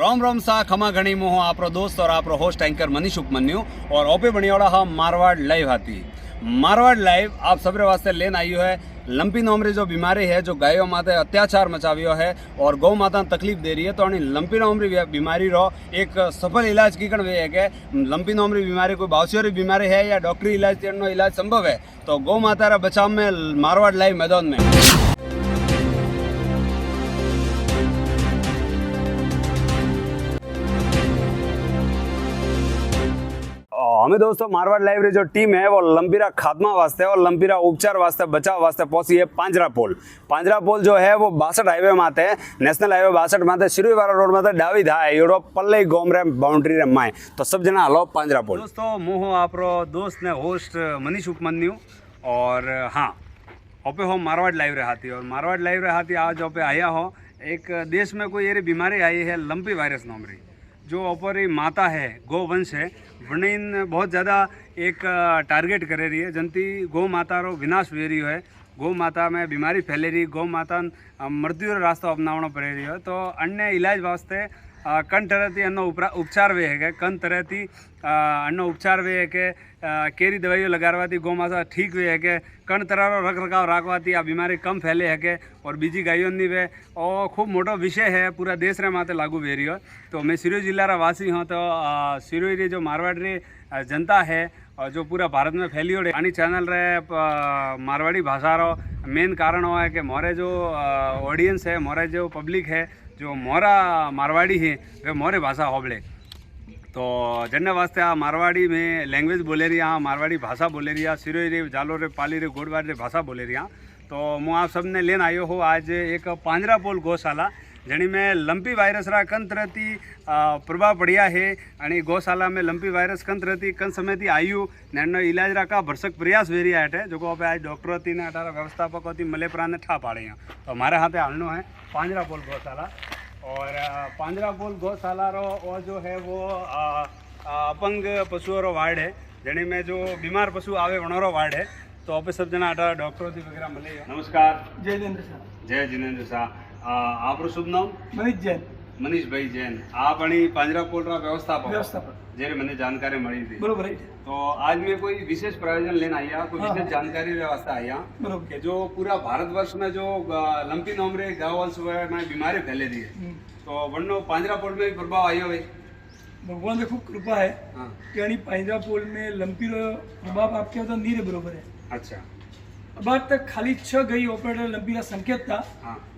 राम राम सा खमा घणी मोह आपरो दोस्त और आपरो होस्ट एंकर मनीष उपमन्यु और ओपे बनियोड़ा हम मारवाड़ लाइव हाथी। मारवाड़ लाइव आप सबरे वास्ते लेन आयो है लंपी नोमरी जो बीमारी है जो गायों माते अत्याचार मचावियो है और गौ माता तकलीफ दे रही है। तो अणी लंपी नोमरी बीमारी रो एक सफल इलाज कीकण वे है कि लंपी नोमरी बीमारी कोई बावसियोरी बीमारी है या डॉक्टरी इलाज तेनो इलाज संभव है तो गौ माता रा बचाव में मारवाड़ लाइव मैदान में हमें दोस्तों मारवाड़ लाइव जो टीम है वो लंपीरा खात्मा वास्ते और लंपीरा उपचार वास्ते बचाव वास्ते पहुंची है पांजरा पोल जो है वो 62 हाईवे माते है नेशनल हाईवे 62 माते शिरुवाड़ा रोड माते डावी धाय योड़ो पल्ले गोमरे बाउंड्री रे माए। तो सब जना हलो पांजरा पोल। दोस्तों मोह आपरो दोस्त ने होस्ट मनीष उपमन्यु और हाँ ओपे हो मारवाड़ लाइव रहाती और मारवाड़ लाइव रहाती आज ओपे आया हो एक देश में कोई ये बीमारी आई है लंपी वायरस नोमरी जो ऊपर माता है गोवंश है वर्णिन बहुत ज़्यादा एक टारगेट करे रही है जनती गौ माता रो विनाश वे रही है। गौ माता में बीमारी फैले रही गौ माता मृत्यु रो रास्ता अपनावना पड़ रही है। तो अन्य इलाज वास्ते कन तरह थी अन्नो उपचार वे है कन तरह थी अन्नो उपचार वे है कि केरी दवाइयों लगावाती गौ माता ठीक वे है कि कण तरह रो रख रखाव राखवाती आ बीमारी कम फैले है कि और बीजी गायों नी वे और खूब मोटो विषय है पूरा देश रे माते लागू वे रही है। तो मैं सिरोही जिला रा वासी हूँ तो सिरोही री जो मारवाड़ री जनता है और जो पूरा भारत में फैली हो आनी चैनल रे मारवाड़ी भाषा रो मेन कारण हो है कि मोरे जो ऑडियंस है मोरे जो पब्लिक है जो मोरा मारवाड़ी है वे मोरे भाषा होबले। तो जन्ने वास्ते आ मारवाड़ी में लैंग्वेज बोले रही हाँ मारवाड़ी भाषा बोले रही सिरोही रे जालोर रे पाली रे गोडवाड़ रे भाषा बोले रही। तो मैं आप सबने लेन आयो हो आज एक पांजरा पोल गौशाला जनी में लंपी वायरस रा कन तरह थी प्रभाव पड़िया है आणि गौशाला में लंपी वायरस कन तरह थी कन समय थी आयु ने इलाज रा का भरसक प्रयास वेरी है जो को आज डॉक्टर थी ने अठारह व्यवस्थापक थी मलेपरा ने ठा पाड़े। तो हमारे हाथे हालनो है पांजरा पोल गौशाला और पांजरा पोल गौशाला रो और जो है वो अपंग पशुओं रो वार्ड है जनी में जो बीमार पशु आवे वनोरो वार्ड है। तो आप सब जना अठारह डॉक्टरों थी वगैरह मिले। नमस्कार जय जिनेंद्र साहब। जय जिनेंद्र साहब आप शुभ नाम मनीष जैन। मनीष भाई जैन आप पांजरा पोल रा व्यवस्थापक जेरे मैंने जानकारी मिली थी बरोबर है। तो आज मैं कोई विशेष प्रयोजन लेना आया कोई विशेष जानकारी व्यवस्था आया कि जो पूरा भारतवर्ष में जो लंपी नोमरे गावल्स में बीमारी फैले रही है तो वरनो पांजरा पोल में भी प्रभाव आयो है। भगवान की खूब कृपा है कि पांजरा पोल में लंपी रो प्रभाव आपके तो नीरे बरोबर है। अच्छा अब तक खाली 6 गई ऑपरेटर लंपी का संकेत था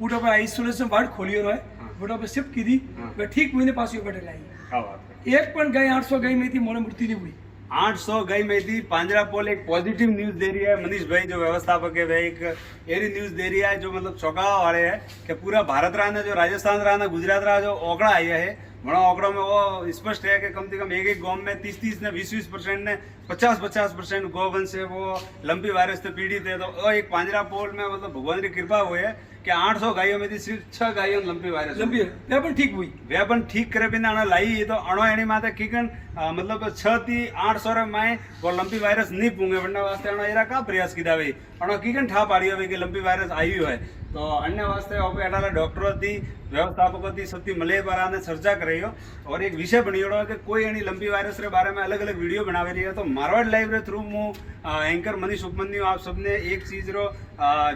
उठ पर आइसोलेशन वार्ड खोलियो रहे बड़ा पे शिफ्ट की थी वे ठीक महीने पास ऑपरेटर आई एक पण गई 800 गई में थी मोरे मृत्यु नहीं हुई 800 गई में थी। पांजरा पोल एक पॉजिटिव न्यूज दे रही है मनीष भाई जो व्यवस्थापक है वह एक एरी न्यूज दे रही है जो मतलब चौंकावा वाले है कि पूरा भारत रहा ने जो राजस्थान रहा ना गुजरात रहा जो ओकड़ा आया है बड़ा आंकड़ों में वो स्पष्ट है कि कम से कम एक गांव में 30 ने 20% ने 50% गोवंश है वो लंपी वायरस से पीड़ित है। तो एक पांजरा पोल में मतलब भगवान की कृपा हुई है कि 800 गायों में थी सिर्फ 6 गायों लंपी वायरस वे ठीक हुई वे ठीक करे बिना अणो लाई तो अणो एनी माते कीकन मतलब 6 थी 800 रे माए वो लंपी वायरस नहीं पूंगे वरना वास्ते अणो एरा का प्रयास कीधा वे अणो कीकन ठा पाड़ी है कि लंपी वायरस आई है। तो अन्य वास्ते ओपे अठारह डॉक्टरों थी व्यवस्थापकों थी सबकी मलेपरा ने चर्चा कराई और एक विषय बनियोड़ो कि कोई एनी लंपी वायरस रे बारे में अलग अलग वीडियो बनावे रही है। तो मारवाड़ लाइव रे थ्रू मु एंकर मनीष उपमन्यु आप सबने एक चीज रो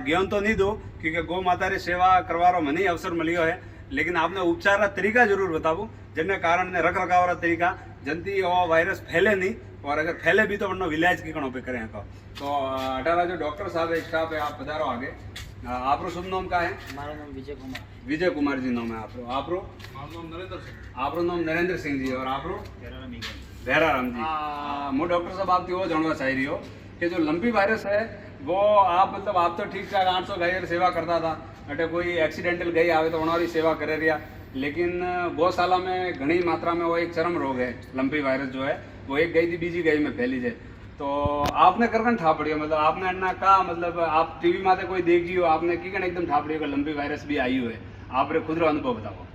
ज्ञान तो नहीं दो क्योंकि गौ माता री सेवा करवारो मने अवसर मिलियो है लेकिन आपने उपचार रा तरीका जरूर बताबू जिनने कारण ने रख रखाव रा तरीका जनती वो वायरस फैले नहीं और अगर फैले भी तो वरनो विलाज की कणो पे करें। तो अठारह जो डॉक्टर साहब है स्टाफ है आप पधारो आगे। आपरो शुभ नाम का है? हमारा नाम विजय कुमार जी नाम है आपरो आपरो नाम नरेंद्र सिंह जी और आपरो भैराराम जी। मु डॉक्टर साहब आप वो जानना चाह रही हो कि जो लंपी वायरस है वो आप मतलब आप तो ठीक ठाक 800 गाय सेवा करता था अटे कोई एक्सीडेंटल गई आवे तो उन्होंने सेवा करे रिया लेकिन गौशाला में घनी मात्रा में वो एक चरम रोग है लंपी वायरस जो है वो एक गई थी बीजी गई में फैली जाए। तो आपने करकन ठा पड़ी मतलब आपने अन्ना का मतलब आप टीवी माते कोई देखी हो आपने कीकन एकदम ठा पड़ी लंपी वायरस भी आई है आप रे खुद रो अनुभव बताओ।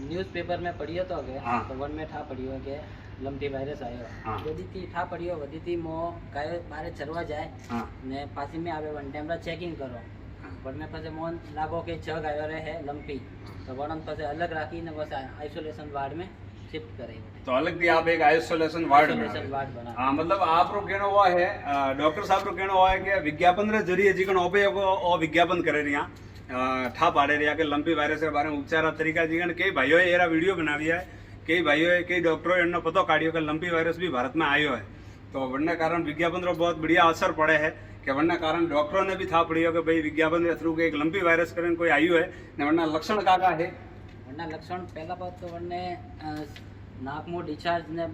न्यूज़पेपर में पढ़ियो तो आगे तो वन में ठा पढ़ियो के लंपी वायरस आयो वदी थी ठा पढ़ियो वदी थी मो गाय बारे चरवा जाए ने पासी में आवे वन टाइम रा चेकिंग करो वरने પછી મોન લાગો કે 6 ગાયો રહે લંપી તો વણન પછી अलग રાખીને બસ આइसोलेशन वार्ड में शिफ्ट करेंगे। तो अलग थी आप एक आइसोलेशन वार्ड आइसोलेशन वार्ड बना हाँ मतलब आप रो कहना हुआ है डॉक्टर साहब रो कहना हुआ है कि विज्ञापन रे जरिए जीकन ओपे को विज्ञापन करे रिया ठा पाड़े रिया के लंपी वायरस के बारे में उपचार तरीका जीकन कई भाइयों एरा वीडियो बनावी है कई भाइयों कई डॉक्टरों एनो पतो काढ़ियो कि लंपी वायरस भी भारत में आयो है तो वरना कारण विज्ञापन रो बहुत बढ़िया असर पड़े है कि वरना कारण डॉक्टरों ने भी था पड़ियो कि भाई विज्ञापन के थ्रू के एक लंपी वायरस करने कोई आयु है ने वरना लक्षण का है वरना लक्षण पहला बात तो वरने नाक में डिस्चार्ज ने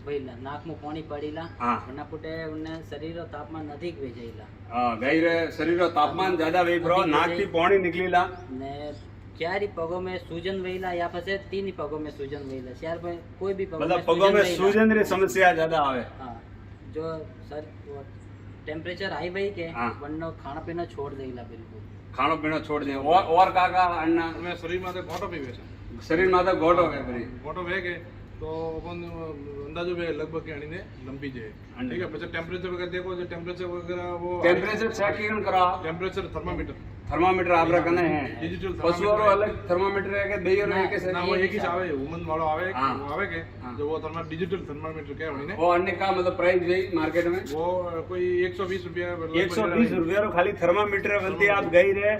भाई नाक में पानी पड़ीला हाँ वरना पुटे उन्ने शरीर रो तापमान अधिक वे जाईला गई रे शरीर रो तापमान ज्यादा वे ब्रो नाक की पानी निकलीला ने चार ही पगों में सूजन वेला या फिर 3 ही पगों में सूजन वेला चार में कोई भी पगों मतलब पगों में सूजन री समस्या ज्यादा आवे हाँ जो सर टेम्परेचर हाई भाई के हाँ। वरनो खाना पीना छोड़ देला बिल्कुल खानो पीनो छोड़ दे और का अन्ना અમે શરીરમાં તો ઘોટો પીવે છે शरीर में तो गोट हो गए भरी ઘોટો વેગે તો अपन अंदाजो वे लगभग के अणीने लंबी जाए ठीक है પછી टेम्परेचर वगैरह देखो जो टेम्परेचर वगैरह वो टेम्परेचर चेक किन करा टेम्परेचर थर्मामीटर थर्मामीटर आप रखने हैं डिजिटल पशु और अलग थर्मामीटर है के बेयो रहे के ना वो एक ही आवे ह्यूमन वालो आवे हाँ। वो आवे के जो वो डिजिटल थर्मामीटर के अणीने वो अन्य का मतलब प्राइस गई मार्केट में वो कोई 120 रुपया 120 रुपया रो खाली थर्मामीटर बोलती आप गई रे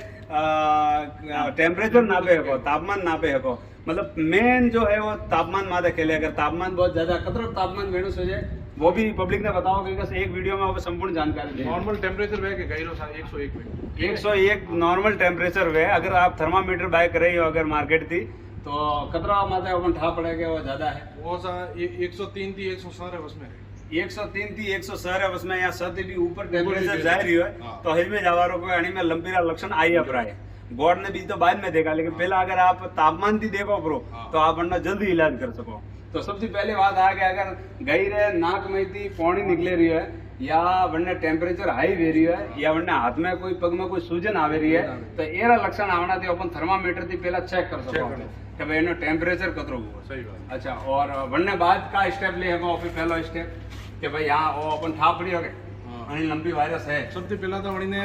टेम्परेचर नापे हको तापमान नापे हको मतलब मेन जो है वो तापमान माथे खेले अगर तापमान बहुत ज्यादा कतरो तापमान वेणु से जाए वो भी पब्लिक ने बताओ कि एक वीडियो में आपको संपूर्ण जानकारी दे नॉर्मल टेम्परेचर वेगे गईरो 101 में 101 नॉर्मल टेम्परेचर वे अगर आप थर्मामीटर बाय करे हो अगर मार्केट थी तो कतरा माथे अपन ठा पड़ेगा वो ज्यादा है वो सा 103 थी 117 बस में है 103 थी 117 बस में या 7 भी ऊपर टेम्परेचर जा रही है हाँ। तो हिल में जवारों को अणी में लंबीरा लक्षण आई अपरा है गॉड ने भी तो बाद में देखा लेकिन पहला अगर आप तापमान थी देखो ब्रो तो आप वरना जल्दी इलाज कर सको तो सबसे पहले बात आ कि अगर गई रहे नाक में थी पानी निकले रही है या वरना टेम्परेचर हाई वे रही है या वरना हाथ में कोई पग में कोई सूजन आवे रही है तो एरा लक्षण आवना थी अपन थर्मामीटर थी पहला चेक कर सको कि भाई एनो टेम्परेचर कतरो हुआ सही बात अच्छा और वरना बाद का स्टेप ले हको फिर पहलो स्टेप कि भाई यहाँ वो अपन ठा पड़ी हो गए अणी लंबी वायरस है सबसे पहला तो वणीने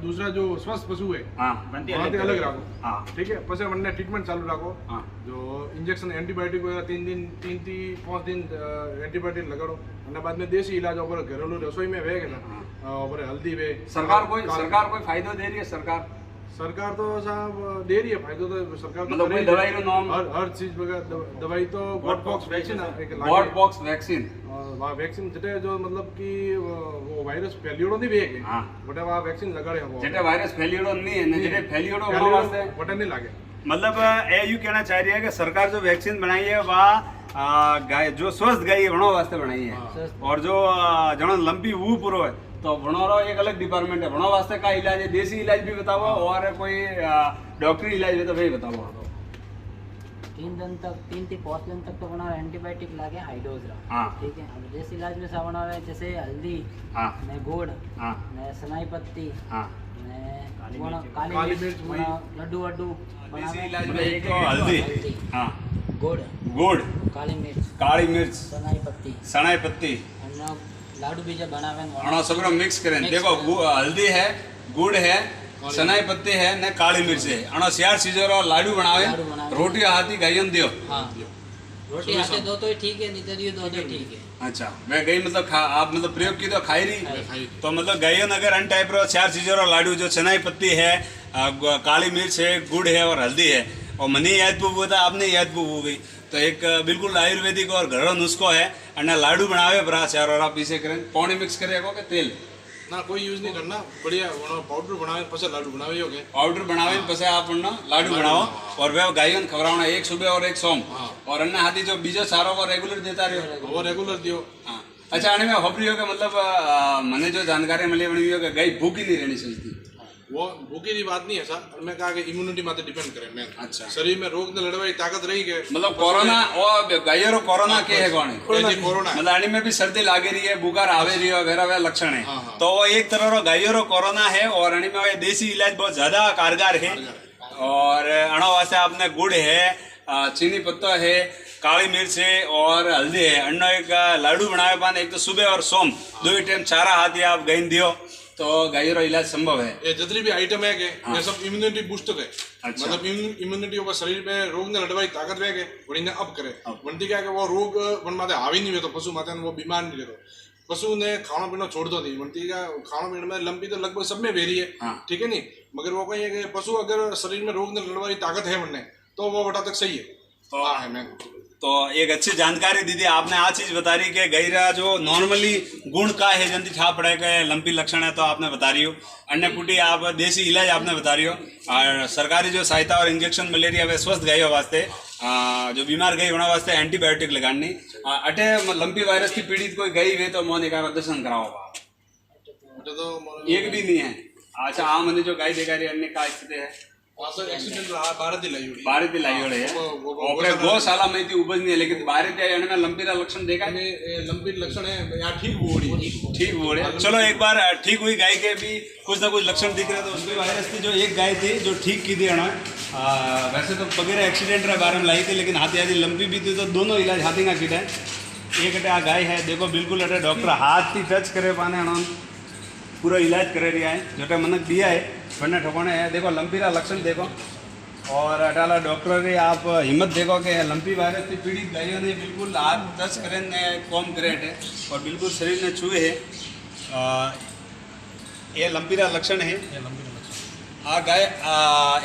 दूसरा जो स्वस्थ पशु है हाँ वहाँ अलग रखो हाँ ठीक है પછી वणने ट्रीटमेंट चालू रखो हाँ जो इंजेक्शन एंटीबायोटिक वगैरह 3 થી 5 दिन एंटीबायोटिक लगाड़ो અને बाद में देसी इलाज और घरेलू रसोई में वे और हल्दी वे सरकार कोई फायदो दे रही है सरकार तो साहब दे रही है फायदो तो सरकार तो मतलब कोई दवाई रो नाम हर चीज वगैरह दवाई तो goat pox vaccine goat pox vaccine vaccine जटे जो मतलब कि वो वायरस फैलियोड़ो नहीं वेगे हाँ बटे वहाँ वैक्सीन लगाड़े हो जेटे वायरस फैलियोड़ो नहीं है ने जेटे फैलियोड़ो होने वास्ते बटे नहीं लागे मतलब ये यूं कहना चाह रही है कि सरकार जो वैक्सीन बनाई है वह गाय जो स्वस्थ गाय है वणो वास्ते बनाई है और जो जणो लंबी वो पूरो है तो वणोरो एक अलग डिपार्टमेंट है वणो वास्ते का इलाज है देसी इलाज भी बताओ और कोई डॉक्टरी इलाज भी तो भाई बताओ 3 दिन तक 3 થી 5 दिन तक तो बना एंटीबायोटिक लागे हाई डोज रा हाँ ठीक है अब देसी इलाज में सावन आवे जैसे हल्दी हाँ ने गोड़ हाँ ने सनाई पत्ती हाँ ने काली काली मिर्च मिर्च लड्डू वड्डू देसी इलाज में एक तो हल्दी हाँ गोड़ गुड़ काली मिर्च सनाई पत्ती અને લાડુ બીજા બનાવે ને अणो सगरो मिक्स करें देखो हल्दी है गुड़ है सनाई पत्ती है ने काली मिर्च है अणो सियार सीजरो लाडू बनावे रोटी हाथी गायन दियो हाँ रोटी हाथे दो तो ठीक है नहीं तो दियो दो तो ठीक है अच्छा मैं गई मतलब आप मतलब प्रयोग की तो खाई रही तो मतलब गायन अगर अन टाइप रो चार चीजों रो लाडू जो सनाई पत्ती है काली मिर्च है गुड़ है और हल्दी है और मनी याद पूछा था आपने याद पूछ गई तो एक बिल्कुल आयुर्वेदिक और घरेलू नुस्खो है अने लाडू बनावे बरा चार और पीसे करें पानी मिक्स करे को के तेल ना कोई यूज नहीं करना बढ़िया पाउडर बनावे પછી लाडू बनावे हो गए पाउडर बनावे પછી आपन लाडू बनाओ और वे गायों खवरावना एक सुबह और एक सोम और अन्ना हाथी जो बीजो सारो को रेगुलर देता रहो वो रेगुलर दियो हाँ अच्छा आने में खबर हो कि मतलब मने जो जानकारी मिली बनी हो कि गाय भूखी नहीं रहनी चाहिए वो भूखी की बात नहीं है सर मैं कहा कि इम्यूनिटी माते डिपेंड करे मैं अच्छा शरीर में रोग ने लड़वाई ताकत रही के मतलब कोरोना और गायों कोरोना के है कौन कोरोना मतलब आने में भी सर्दी लागे रही है बुखार आवे रही है वगैरह लक्षण है तो वो एक तरह रो गायों कोरोना है और अणी में देसी इलाज बहुत ज्यादा कारगर है और अणो वास्ते आपने गुड़ है चीनी पत्ता है काली मिर्च है और हल्दी है अन्नो एक लाडू बनावे पान एक तो सुबह और सोम दो ही टाइम चारा हाथी आप गईन दियो तो गायों रो इलाज संभव है। ये जितनी भी आइटम है के ये सब इम्यूनिटी बूस्टर है। अच्छा। मतलब इम्यूनिटी ऊपर शरीर में रोग ने लड़वाई ताकत वे के और इन्हें अब करे बनती क्या कि वो रोग वन माते हावी नहीं रहता पशु माते वो बीमार नहीं रहता। पशु ने खाना पीना छोड़ दो नहीं बनती क्या खाना पीना में लंबी तो लगभग सब में वेरी है। ठीक है नहीं मगर वो कहीं है कि पशु अगर शरीर में रोग ने लड़वाई ताकत है बनने तो वो बटा तक सही है। तो है मैं तो एक अच्छी जानकारी दीदी आपने आ चीज बता रही कि गैरा जो नॉर्मली गुण का है जल्दी छाप पड़े के लंपी लक्षण है तो आपने बता रही हो। अन्य पुटी आप देसी इलाज आपने बता रही हो और सरकारी जो सहायता और इंजेक्शन मलेरिया वे स्वस्थ गायों वास्ते जो बीमार गई होने वास्ते एंटीबायोटिक लगानी अटे लंपी वायरस की पीड़ित कोई गई हुई तो मोने का दर्शन कराओ तो एक भी नहीं है। अच्छा हाँ मैंने जो गाय देखा रही अन्य का स्थिति है एक्सीडेंट भारत दिलाई बाहर से लाई हो रही है ओपरे गौशाला में थी उपज नहीं है लेकिन बाहर में लंबी का लक्षण देखा है लंबी लक्षण है यहाँ ठीक हो रही है। चलो एक बार ठीक हुई गाय के भी कुछ ना कुछ लक्षण दिख रहे तो उसकी वायरस थी जो एक गाय थी जो ठीक की थी वैसे तो वगैरह एक्सीडेंट रहा बारे में लाई थी लेकिन हाथी आदि लंबी भी थी तो दोनों इलाज हाथी का किट है। एक अटे आ गाय है देखो बिल्कुल अटे डॉक्टर हाथ ही टच करे पाने पूरा इलाज करे रहा है जो मनक दिया है बनने ठोकने है। देखो लंपी का लक्षण देखो और अटाला डॉक्टर ने आप हिम्मत देखो कि लंपी वायरस से पीड़ित गायों ने बिल्कुल हाथ टच करे ने कॉम करे है और बिल्कुल शरीर ने छुए है ये लंपी का लक्षण है। आ गाय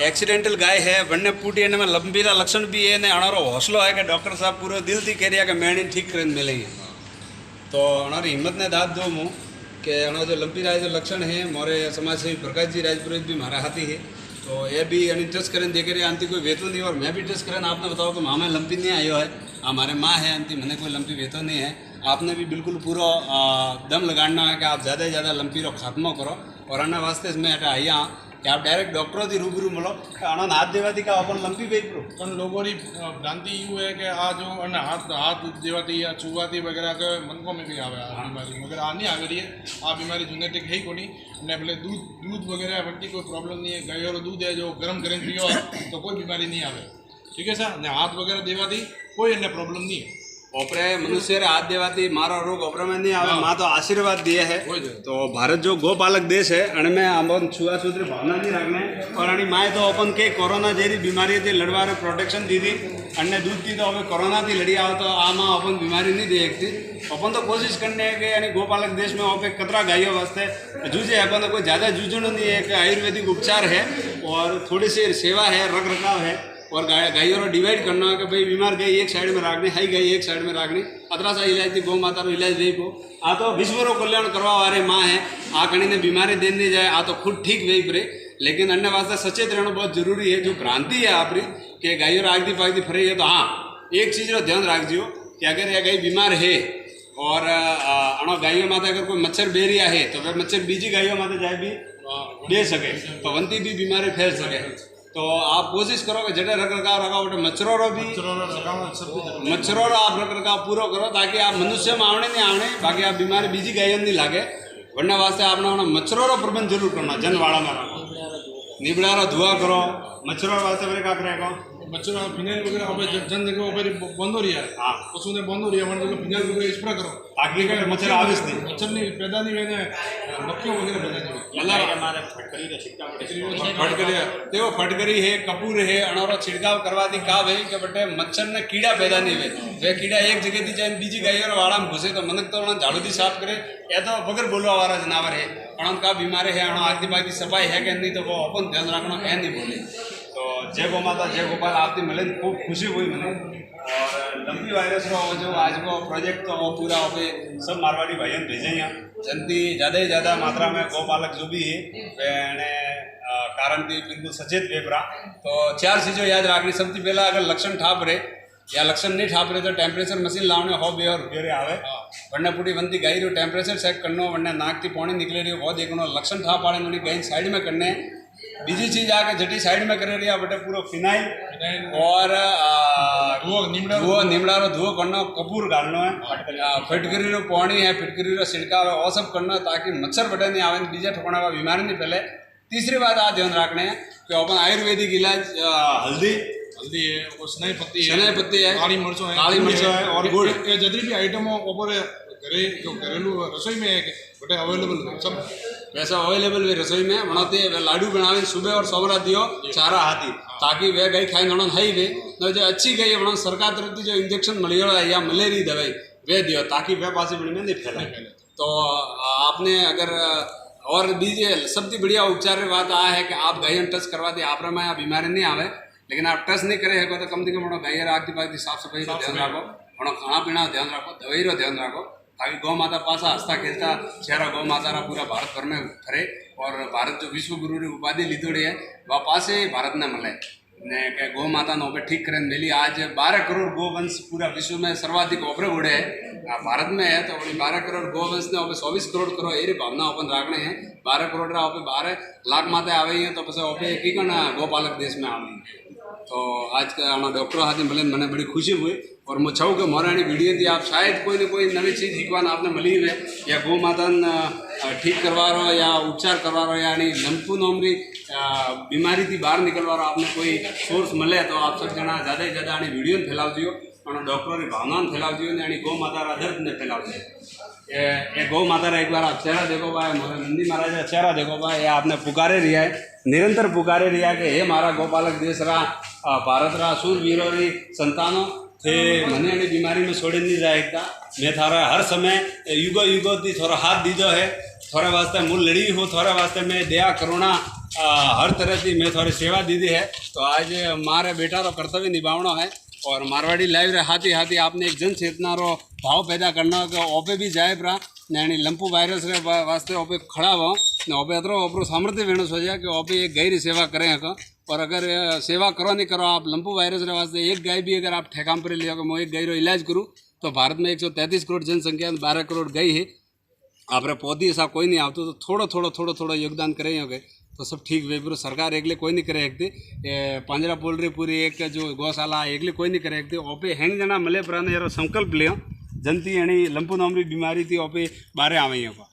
एक्सीडेंटल गाय है बनने पूटी में लंबी का लक्षण भी है ने अनारो हौसलो है कि डॉक्टर साहब पूरे दिल थी कह रहा कि मैंने ठीक कर मिलेंगे तो अनारी हिम्मत ने दाद दो मुँह कि अणो जो लंपी राय जो लक्षण है मोरे समाज सेवी प्रकाश जी राजपुरोहित भी हमारा हाथी है तो ये भी यानी टेस्ट करें देखे रहे अंति कोई वेतो नहीं और मैं भी टेस्ट करें आपने बताओ कि माँ में लंपी नहीं आयो है हमारे माँ है अंति मैंने कोई लंपी वेतो नहीं है। आपने भी बिल्कुल पूरा दम लगाना है कि आप ज़्यादा से ज़्यादा लंपी रो खात्मा करो और अन्य वास्ते इसमें हटा आइया कि आप डायरेक्ट डॉक्टरों की रूबरू मिलो अणो हाथ देवाती का अपन लंपी भेज पड़ो पण लोगों की भ्रांति यूँ है कि आ जो अन्य हाथ देवाती या छुआती वगैरह के मनकों में भी आवे आ बीमारी मगर आ नहीं आ रही है आ बीमारी जेनेटिक है ही कोनी ने भले दूध वगैरह बनती कोई प्रॉब्लम नहीं है गाय और दूध है जो गर्म करें पियो तो कोई बीमारी नहीं आवे। ठीक है सर ने हाथ वगैरह देवाती कोई अन्य प्रॉब्लम नहीं है। ओपरे मनुष्य हाथ देवाती मारो रोग ओपरे में नहीं आवे माँ तो आशीर्वाद दिए है। तो भारत जो गोपालक देश है अणमें अपन छुआछूत भावना नहीं रखना और अणी माए तो अपन के कोरोना जैसी बीमारी थी लड़वा प्रोटेक्शन दी थी अन्य दूध की तो अभी कोरोना थी लड़ी आओ तो आ माँ अपन बीमारी नहीं दे सकती अपन तो कोशिश करने है कि यानी गोपालक देश में वहाँ पे कतरा गायों वास्ते जूझे अपन तो कोई ज़्यादा जूझना नहीं है कि आयुर्वेदिक उपचार है और थोड़ी सी सेवा है रख रखाव है और गायों को डिवाइड करना है कि भाई बीमार गई एक साइड में रखनी हाई गई एक साइड में रखनी अतरा सा इलाज थी गौ माता रो इलाज दे को आ तो विश्व रो कल्याण करवा वाले माँ है आ कहीं ने बीमारी दे नहीं जाए आ तो खुद ठीक वही पड़े लेकिन अन्य वास्ते सचेत रहना बहुत जरूरी है। जो भ्रांति है आपकी कि गायों आगती पागती फरी है तो हाँ एक चीज़ रो ध्यान रखियो कि अगर यह गाय बीमार है और अणो गायों माते अगर कोई मच्छर बेरिया है तो वह मच्छर बीजी गायों माते जाए भी दे सके तो वंती भी बीमारी फैल सके। तो आप कोशिश करो कि जड़े रख रखाव रखाओ मच्छरों रो भी मच्छरों रो आप रख रखाव पूरा करो ताकि आप मनुष्य में आवने नहीं आवने बाकी आप बीमारी बीजी गायों नहीं लागे वरना वास्ते आपने मच्छरों रो प्रबंध जरूर करना जनवाड़ा में रखो निबड़ा रो धुआ करो मच्छरों वास्ते मेरे का करेगा मच्छर फिनाइल वगैरह जन जगह पर बंद हो रही है पशु ने बंद हो रही है वन जगह फिनाइल वगैरह स्प्रे करो ताकि मच्छर आवेश नहीं मच्छर नहीं पैदा नहीं होने मक्खियों वगैरह पैदा फटकरी देखो फटकरी है कपूर है अणोरो छिड़काव करवा दी का भाई कि बटे मच्छर ने कीड़ा पैदा नहीं हुए वे कीड़ा एक जगह थी चाहे बीजी गाय और वाड़ा में घुसे तो मनक तो झाड़ू थी साफ करे या तो बगैर बोलवा वाला जनावर है अणो का बीमारी है अणो आगती बागती सफाई है कि नहीं तो वो अपन ध्यान रखना है नहीं बोले। तो जय गो माता जय गोपाल आपकी मिले खूब खुशी हुई मैंने और लंबी वायरस रो जो आज को प्रोजेक्ट तो वो पूरा हो सब मारवाड़ी भाइयों भेजे यहाँ जनती ज़्यादा से ज़्यादा मात्रा में गौपालक जो भी है कारण थी बिल्कुल सचेत वेपरा। तो 4 चीज़ों याद रखनी सबसे पहला अगर लक्षण ठाप रहे या लक्षण नहीं ठाप रहे तो टेम्परेचर मशीन लाने हो बे और रुपये आवे वरना पूरी बनती गाय रो टेम्परेचर चेक करना वरना नाक की पानी निकले रही वो देखना लक्षण ठाप आने उन्हें गाय साइड में करने बीजी चीज आके जटी साइड में करे रही बटे पूरा फिनाइल और निमड़ा रो धुओ करना कपूर डालना है फिटकरी रो पानी है फिटकरी रो छिड़काव है वो सब करना ताकि मच्छर बटे नहीं आवे बीजा ठोकना का बीमारी नहीं फैले। तीसरी बात आप ध्यान रखने हैं कि अपन आयुर्वेदिक इलाज हल्दी है और सनाई पत्ती है काली मिर्च है और गुड़ ये जितनी भी आइटम हो ऊपर घरे जो घरेलू रसोई में है बटे अवेलेबल सब वैसा अवेलेबल वे रसोई में बनाते वे लाडू बनावे सुबह और सोमरा दियो चारा हाथी ताकि वे गाय खाई नोन है वे न जो अच्छी गाय बना सरकार तरफ से जो इंजेक्शन मिली है या मलेरिया दवाई वे दियो ताकि वे पास बड़ी में नहीं फैले। तो आपने अगर और बीजे सबसे बढ़िया उपचार की बात आ है कि आप गाय टच करवा दे आप में बीमारी नहीं आवे, लेकिन आप टच नहीं करे तो कम से कम गाय आग की साफ सफाई का ध्यान रखो, खाना पीना ध्यान रखो, दवाई रो ध्यान रखो ताकि गौ माता पासा हंसता खेलता चेहरा गौ माता रा पूरा भारत भर में फरे और भारत जो विश्व गुरु री उपाधि लीधोड़ी है वह पास ही भारत ने मिले ने के गौ माता ने ओपे ठीक करें मिली। आज 12 करोड़ गोवंश पूरा विश्व में सर्वाधिक ओपरे उड़े है भारत में है, तो 12 करोड़ गोवंश ने ओपे 24 करोड़ करो ये भावना ओपन रखने हैं। 12 करोड़ रा ओपे 12 लाख माता आवे हैं तो पसे ओपे की कना गोपालक देश में आवे। तो आज का डॉक्टर हाथी मिले मैंने बड़ी खुशी हुई और मैं चाहूँ कि मोरानी वीडियो थी आप शायद कोई ना कोई नवी चीज़ सीखवान आपने मिली हुई या गौ माता ठीक करवा रहा या उपचार करवा रहा यानी लंपू नोमरी बीमारी थी बाहर निकलवा रहा आपने कोई सोर्स मिले तो आप सब जना ज़्यादा से ज़्यादा वीडियो फैलाव दियो और डॉक्टर की भावना फैलाव दियो यानी गौ माता का दर्द ने फैलाव दियो। ये गौ माता का एक बार आप चेहरा देखो भाई नंदी महाराज का चेहरा देखो भाई ये आपने पुकारे रिया है निरंतर पुकारे रिया कि हे मारा गोपालक देश रहा भारत रहा सूरवीरों री संतानों थे मने अड़ी बीमारी में छोड़े नहीं जाएगा। मैं थारा हर समय युगो युगो थी थोड़ा हाथ दीजो है थोड़ा वास्ते मूल लड़ी हो थोड़ा वास्ते में दया करुणा हर तरह की मैं थोड़ी सेवा दी है। तो आज मारे बेटा रो कर्तव्य निभावना है और मारवाड़ी लाइव रे हाथी हाथी आपने एक जन चेतना रो भाव पैदा करना कि ओपे भी जाए परा यानी लंपू वायरस रे वास्ते ओपे खड़ा हो ओपे अतरो ओपरो सामर्थ्य वेणु सोचा कि ओपे एक गाय री सेवा करें को और अगर सेवा करो नहीं करो आप लंपू वायरस रे वास्ते एक गाय भी अगर आप ठेकाम पर लियो कि मैं एक गाय रो इलाज करूँ तो भारत में 133 करोड़ जनसंख्या 12 करोड़ गाय है आप पौधी ऐसा कोई नहीं आता तो थोड़ा योगदान करें हो गए तो सब ठीक वे पूरा सरकार एकले कोई नहीं करे सकती पंजरा पोल रही पूरी एक जो गौशाला एकले कोई नहीं करे सकती ओपे हैंग जना मिले पुराने यार संकल्प लियो जनती यानी लंपू नोमरी बीमारी थी ओपे बारे आवे का